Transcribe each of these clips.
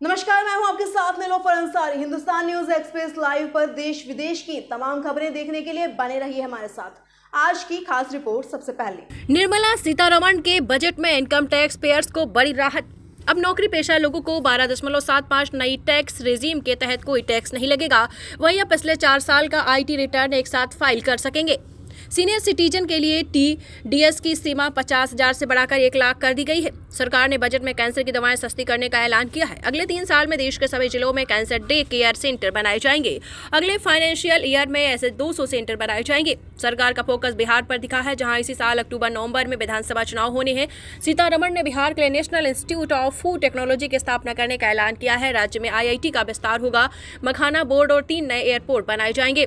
नमस्कार, मैं हूं आपके साथ Nilofar Ansari. Hindustan news express live पर देश विदेश की तमाम खबरें देखने के लिए बने रहिए हमारे साथ। आज की खास रिपोर्ट सबसे पहले। निर्मला सीतारमण के बजट में इनकम टैक्स पेयर्स को बड़ी राहत। अब नौकरी पेशा लोगों को 12.75 नई टैक्स रेजीम के तहत कोई टैक्स नहीं लगेगा। वहीं अब पिछले 4 साल का आईटी रिटर्न एक साथ फाइल कर सकेंगे। सीनियर सिटीजन के लिए टीडीएस की सीमा 50,000 से बढ़ाकर 1 लाख कर दी गई है। सरकार ने बजट में कैंसर की दवाएं सस्ती करने का ऐलान किया है। अगले 3 साल में देश के सभी जिलों में कैंसर डे केयर सेंटर बनाए जाएंगे। अगले फाइनेंशियल ईयर में ऐसे 200 सेंटर बनाए जाएंगे। सरकार का फोकस बिहार पर दिखा है, जहां इसी साल अक्टूबर-नवंबर में विधानसभा चुनाव होने हैं। सीतारमण ने बिहार के लिए national institute of food technology की स्थापना करने का ऐलान किया है। राज्य में आईआईटी का विस्तार होगा, मखाना बोर्ड और 3 नए एयरपोर्ट बनाए जाएंगे।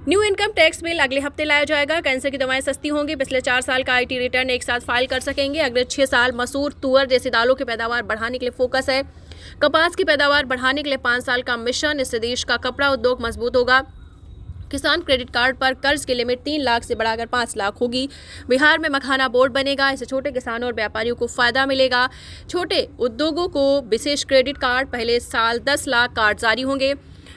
न्यू इनकम टैक्स बिल अगले हफ्ते लाया जाएगा। कैंसर की दवाएं सस्ती होंगी। पिछले 4 साल का आईटी रिटर्न एक साथ फाइल कर सकेंगे। अगले 6 साल मसूर, तुअर जैसी दालों की पैदावार बढ़ाने के लिए फोकस है। कपास की पैदावार बढ़ाने के लिए 5 साल का मिशन। इससे देश का कपड़ा उद्योग मजबूत होगा। किसान क्रेडिट कार्ड पर कर्ज की लिमिट 3 लाख से बढ़ाकर 5 लाख होगी। बिहार में मखाना बोर्ड बनेगा। इससे छोटे किसानों और व्यापारियों को फायदा मिलेगा। छोटे उद्योगों को विशेष क्रेडिट कार्ड, पहले साल 10 लाख कार्ड जारी होंगे।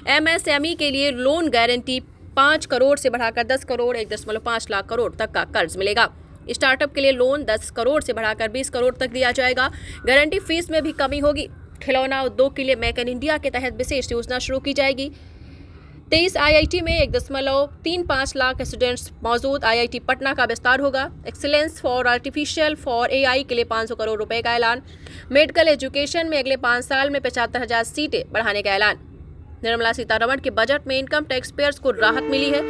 एमएसएमई के लिए लोन गारंटी 5 करोड़ से बढ़ाकर 10 करोड़ 1.5 लाख करोड़ तक का कर्ज मिलेगा। स्टार्टअप के लिए लोन 10 करोड़ से बढ़ाकर 20 करोड़ तक दिया जाएगा। गारंटी फीस में भी कमी होगी। खिलौना उद्योग के लिए मेक इन इंडिया के तहत विशेष योजना शुरू की जाएगी। 23 आईआईटी में 1.35 लाख स्टूडेंट्स मौजूद। आईआईटी पटना का विस्तार होगा। Excellence for artificial for AI के लिए 500 करोड़ रुपए का ऐलान। मेडिकल एजुकेशन में अगले 5 साल में 75,000 सीटें बढ़ाने का ऐलान। निर्मला सीतारमण के बजट में इनकम टैक्स पेयर्स को राहत मिली है।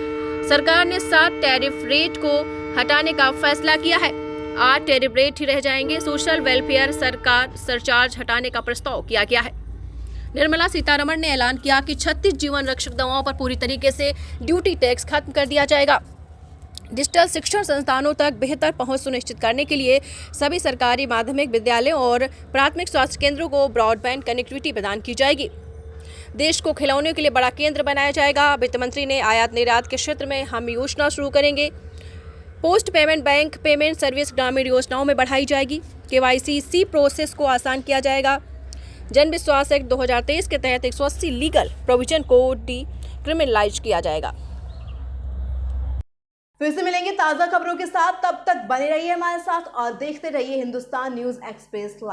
सरकार ने 7 टैरिफ रेट को हटाने का फैसला किया है। 8 टैरिफ रेट ही रह जाएंगे। सोशल वेलफेयर सरकार सरचार्ज हटाने का प्रस्ताव किया गया है। निर्मला सीतारमण ने ऐलान किया कि 36 जीवन रक्षक दवाओं पर पूरी तरीके से ड्यूटी टैक्स खत्म कर दिया जाएगा। डिजिटल शिक्षण संस्थानों तक बेहतर पहुंच सुनिश्चित करने के लिए सभी सरकारी माध्यमिक विद्यालयों और प्राथमिक स्वास्थ्य केंद्रों को ब्रॉडबैंड कनेक्टिविटी प्रदान की जाएगी। देश को खिलौनों के लिए बड़ा केंद्र बनाया जाएगा। वित्त मंत्री ने आयात निर्यात के क्षेत्र में हम योजना शुरू करेंगे। Post payment bank payment service ग्रामीण योजनाओं में बढ़ाई जाएगी। केवाईसी प्रोसेस को आसान किया जाएगा। जन विश्वास एक्ट 2023 के तहत 180 लीगल प्रोविजन को डिक्रिमिनलाइज किया जाएगा। फिर से मिलेंगे ताजा खबरों के साथ। तब तक बने रहिए हमारे साथ और देखते रहिए हिंदुस्तान न्यूज एक्सप्रेस लाइव।